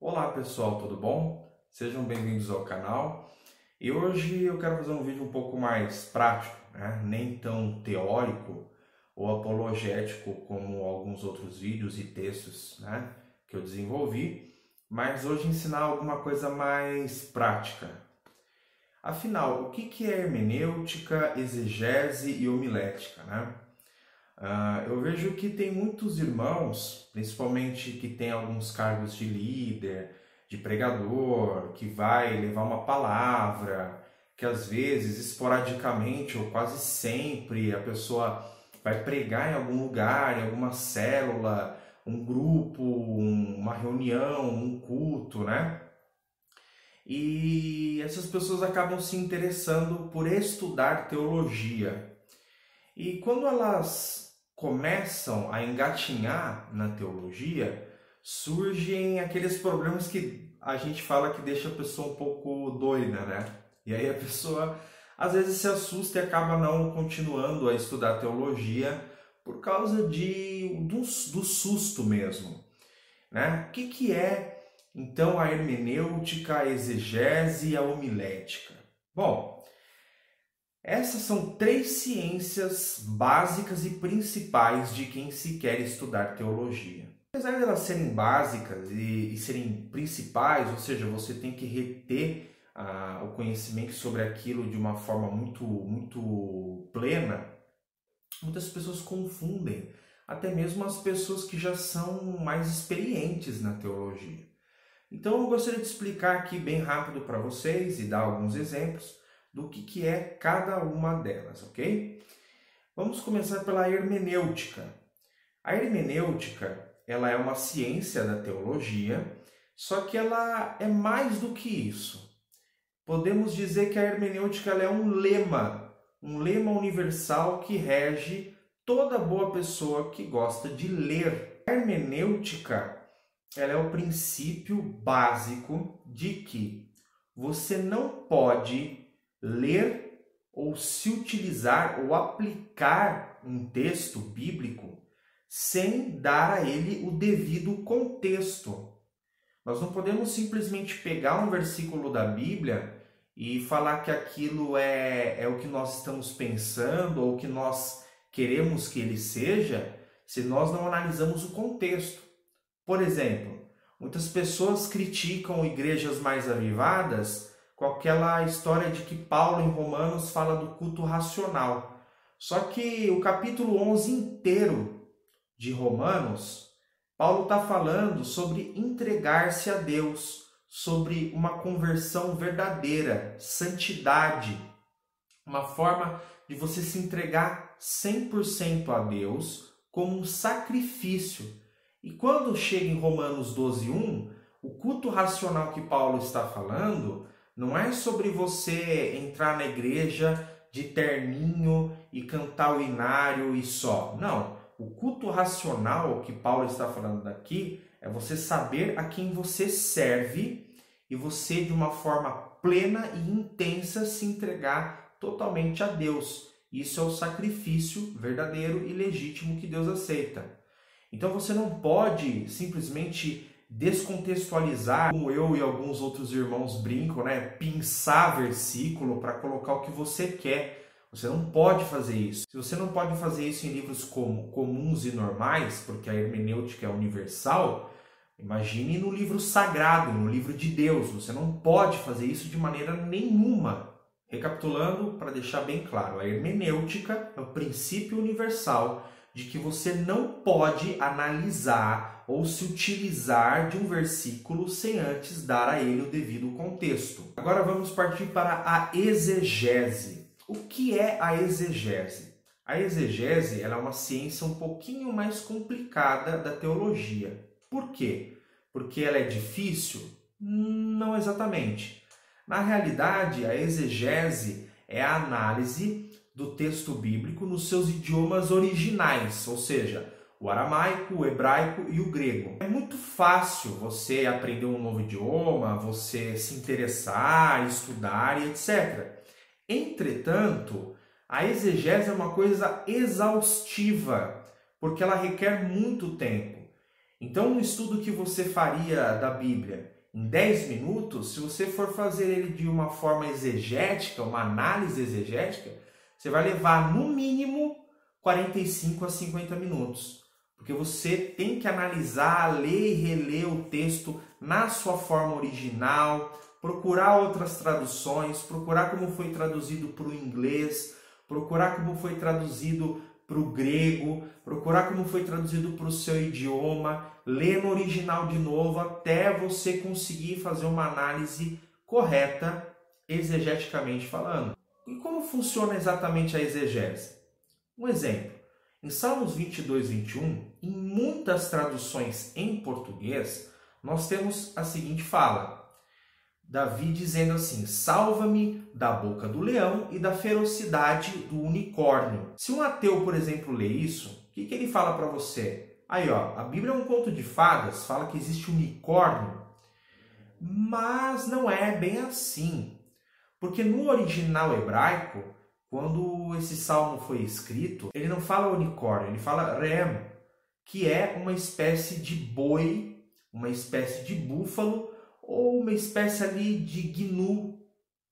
Olá pessoal, tudo bom? Sejam bem-vindos ao canal. E hoje eu quero fazer um vídeo um pouco mais prático, né? Nem tão teórico ou apologético como alguns outros vídeos e textos, né, que eu desenvolvi, mas hoje ensinar alguma coisa mais prática. Afinal, o que é hermenêutica, exegese e homilética, né? Eu vejo que tem muitos irmãos, principalmente que tem alguns cargos de líder, de pregador, que vai levar uma palavra, que às vezes, esporadicamente ou quase sempre, a pessoa vai pregar em algum lugar, em alguma célula, um grupo, uma reunião, um culto, né? E essas pessoas acabam se interessando por estudar teologia. E quando elas começam a engatinhar na teologia, surgem aqueles problemas que a gente fala que deixa a pessoa um pouco doida, né? E aí a pessoa às vezes se assusta e acaba não continuando a estudar teologia por causa do susto mesmo, né? O que é então a hermenêutica, a exegese e a homilética? Bom, essas são três ciências básicas e principais de quem se quer estudar teologia. Apesar de elas serem básicas e serem principais, ou seja, você tem que reter o conhecimento sobre aquilo de uma forma muito plena, muitas pessoas confundem, até mesmo as pessoas que já são mais experientes na teologia. Então eu gostaria de explicar aqui bem rápido para vocês e dar alguns exemplos do que é cada uma delas, ok? Vamos começar pela hermenêutica. A hermenêutica, ela é uma ciência da teologia, só que ela é mais do que isso. Podemos dizer que a hermenêutica ela é um lema universal que rege toda boa pessoa que gosta de ler. A hermenêutica, ela é o princípio básico de que você não pode ler ou se utilizar ou aplicar um texto bíblico sem dar a ele o devido contexto. Nós não podemos simplesmente pegar um versículo da Bíblia e falar que aquilo é o que nós estamos pensando ou o que nós queremos que ele seja, se nós não analisamos o contexto. Por exemplo, muitas pessoas criticam igrejas mais avivadas com aquela história de que Paulo em Romanos fala do culto racional. Só que o capítulo 11 inteiro de Romanos, Paulo está falando sobre entregar-se a Deus, sobre uma conversão verdadeira, santidade, uma forma de você se entregar 100% a Deus como um sacrifício. E quando chega em Romanos 12:1, o culto racional que Paulo está falando não é sobre você entrar na igreja de terninho e cantar o inário e só. Não. O culto racional que Paulo está falando daqui é você saber a quem você serve e você, de uma forma plena e intensa, se entregar totalmente a Deus. Isso é o sacrifício verdadeiro e legítimo que Deus aceita. Então você não pode simplesmente descontextualizar, como eu e alguns outros irmãos brincam, né? Pinçar versículo para colocar o que você quer. Você não pode fazer isso. Se você não pode fazer isso em livros comuns e normais, porque a hermenêutica é universal, imagine no livro sagrado, no livro de Deus. Você não pode fazer isso de maneira nenhuma. Recapitulando, para deixar bem claro, a hermenêutica é o princípio universal de que você não pode analisar ou se utilizar de um versículo sem antes dar a ele o devido contexto. Agora vamos partir para a exegese. O que é a exegese? A exegese ela é uma ciência um pouquinho mais complicada da teologia. Por quê? Porque ela é difícil? Não exatamente. Na realidade, a exegese é a análise do texto bíblico nos seus idiomas originais, ou seja, o aramaico, o hebraico e o grego. É muito fácil você aprender um novo idioma, você se interessar, estudar e etc. Entretanto, a exegese é uma coisa exaustiva, porque ela requer muito tempo. Então, um estudo que você faria da Bíblia em 10 minutos, se você for fazer ele de uma forma exegética, uma análise exegética, você vai levar no mínimo 45 a 50 minutos. Porque você tem que analisar, ler e reler o texto na sua forma original, procurar outras traduções, procurar como foi traduzido para o inglês, procurar como foi traduzido para o grego, procurar como foi traduzido para o seu idioma, ler no original de novo até você conseguir fazer uma análise correta, exegeticamente falando. E como funciona exatamente a exegese? Um exemplo, em Salmos 22, 21, em muitas traduções em português, nós temos a seguinte fala. Davi dizendo assim, salva-me da boca do leão e da ferocidade do unicórnio. Se um ateu, por exemplo, lê isso, o que ele fala para você? Aí, ó, a Bíblia é um conto de fadas, fala que existe unicórnio, mas não é bem assim. Porque no original hebraico, quando esse salmo foi escrito, ele não fala unicórnio, ele fala rem, que é uma espécie de boi, uma espécie de búfalo, ou uma espécie ali de gnu,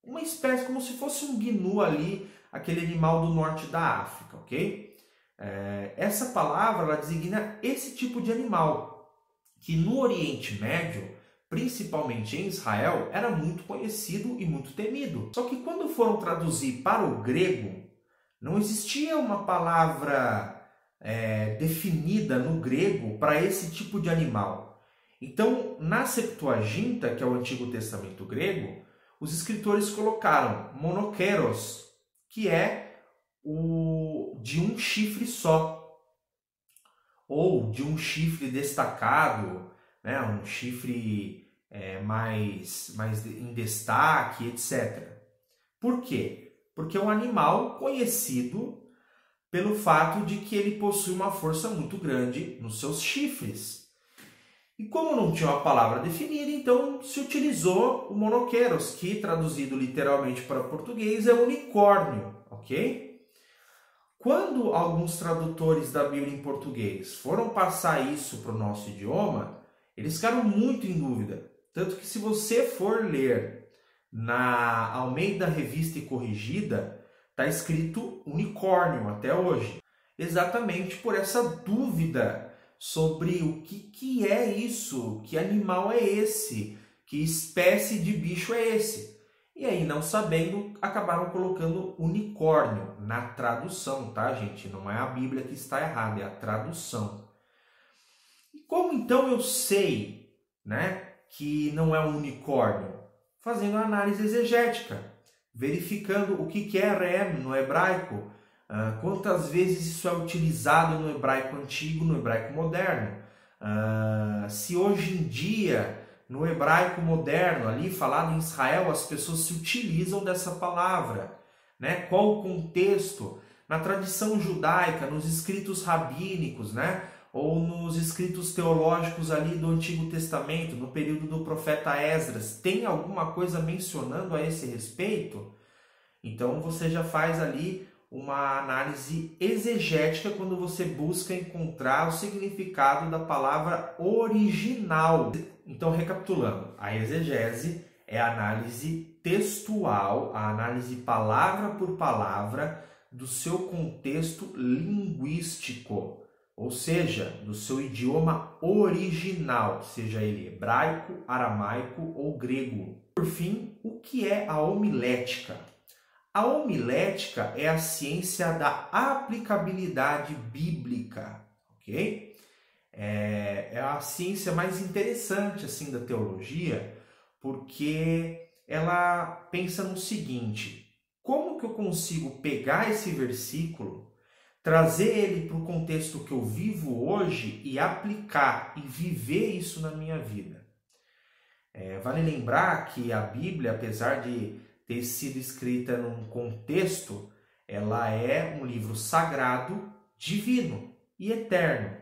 uma espécie como se fosse um gnu ali, aquele animal do norte da África, ok? Essa palavra ela designa esse tipo de animal, que no Oriente Médio, principalmente em Israel, era muito conhecido e muito temido. Só que quando foram traduzir para o grego, não existia uma palavra definida no grego para esse tipo de animal. Então, na Septuaginta, que é o Antigo Testamento grego, os escritores colocaram monokeros, que é o de um chifre só, ou de um chifre destacado, né? Um chifre mais em destaque, etc. Por quê? Porque é um animal conhecido pelo fato de que ele possui uma força muito grande nos seus chifres. E como não tinha uma palavra definida, então se utilizou o monokeros, que traduzido literalmente para português é unicórnio, ok? Quando alguns tradutores da Bíblia em português foram passar isso para o nosso idioma, eles ficaram muito em dúvida. Tanto que se você for ler na Almeida Revista e Corrigida, está escrito unicórnio até hoje. Exatamente por essa dúvida sobre o que é isso, que animal é esse, que espécie de bicho é esse. E aí, não sabendo, acabaram colocando unicórnio na tradução, tá, gente? Não é a Bíblia que está errada, é a tradução. E como então eu sei, né, que não é um unicórnio? Fazendo análise exegética, verificando o que é rem no hebraico, quantas vezes isso é utilizado no hebraico antigo, no hebraico moderno. Se hoje em dia, no hebraico moderno, ali falado em Israel, as pessoas se utilizam dessa palavra, né? Qual o contexto? Na tradição judaica, nos escritos rabínicos, né? Ou nos escritos teológicos ali do Antigo Testamento, no período do profeta Esdras, tem alguma coisa mencionando a esse respeito? Então você já faz ali uma análise exegética quando você busca encontrar o significado da palavra original. Então, recapitulando, a exegese é a análise textual, a análise palavra por palavra do seu contexto linguístico, ou seja, do seu idioma original, seja ele hebraico, aramaico ou grego. Por fim, o que é a homilética? A homilética é a ciência da aplicabilidade bíblica, ok? É a ciência mais interessante assim da teologia, porque ela pensa no seguinte: como que eu consigo pegar esse versículo, trazer ele para o contexto que eu vivo hoje e aplicar e viver isso na minha vida? Vale lembrar que a Bíblia, apesar de ter sido escrita num contexto, ela é um livro sagrado, divino e eterno.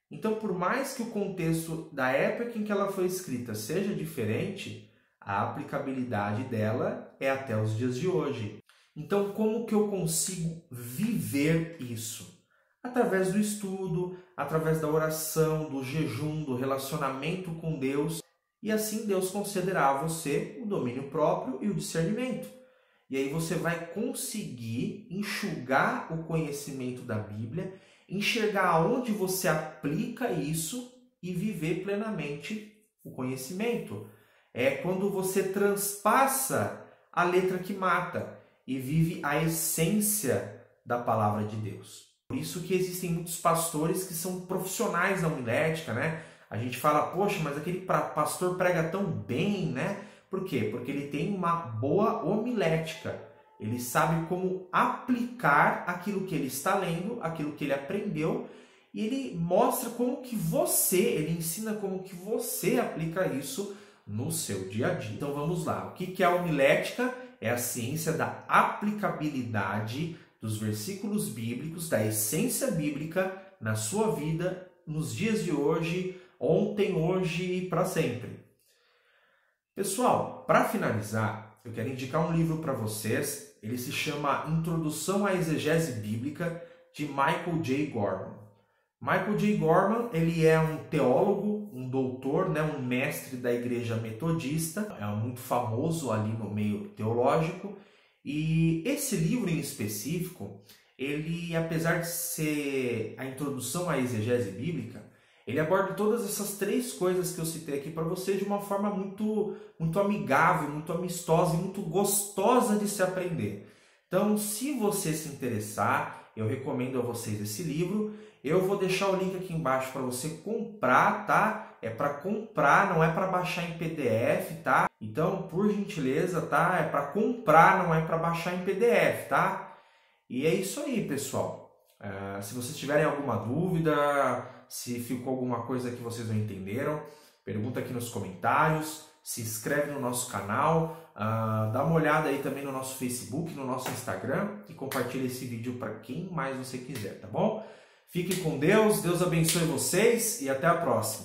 Então, por mais que o contexto da época em que ela foi escrita seja diferente, a aplicabilidade dela é até os dias de hoje. Então, como que eu consigo viver isso? Através do estudo, através da oração, do jejum, do relacionamento com Deus, e assim Deus concederá a você o domínio próprio e o discernimento. E aí você vai conseguir enxugar o conhecimento da Bíblia, enxergar aonde você aplica isso e viver plenamente o conhecimento. É quando você transpassa a letra que mata e vive a essência da palavra de Deus. Por isso que existem muitos pastores que são profissionais da homilética, né? A gente fala, poxa, mas aquele pastor prega tão bem, né? Por quê? Porque ele tem uma boa homilética. Ele sabe como aplicar aquilo que ele está lendo, aquilo que ele aprendeu, e ele mostra como que ele ensina como que você aplica isso no seu dia a dia. Então vamos lá. O que é a homilética? É a ciência da aplicabilidade dos versículos bíblicos, da essência bíblica na sua vida, nos dias de hoje, ontem, hoje e para sempre. Pessoal, para finalizar, eu quero indicar um livro para vocês. Ele se chama Introdução à Exegese Bíblica, de Michael J. Gorman. Michael J. Gorman, ele é um teólogo, um doutor, né, um mestre da Igreja Metodista, é muito famoso ali no meio teológico. E esse livro em específico, ele, apesar de ser a introdução à exegese bíblica, ele aborda todas essas três coisas que eu citei aqui para você de uma forma muito amigável, muito amistosa e muito gostosa de se aprender. Então, se você se interessar, eu recomendo a vocês esse livro. Eu vou deixar o link aqui embaixo para você comprar, tá? É para comprar, não é para baixar em PDF, tá? Então, por gentileza, tá? É para comprar, não é para baixar em PDF, tá? E é isso aí, pessoal. Se vocês tiverem alguma dúvida, se ficou alguma coisa que vocês não entenderam, pergunta aqui nos comentários, se inscreve no nosso canal, dá uma olhada aí também no nosso Facebook, no nosso Instagram e compartilha esse vídeo para quem mais você quiser, tá bom? Fique com Deus, Deus abençoe vocês e até a próxima.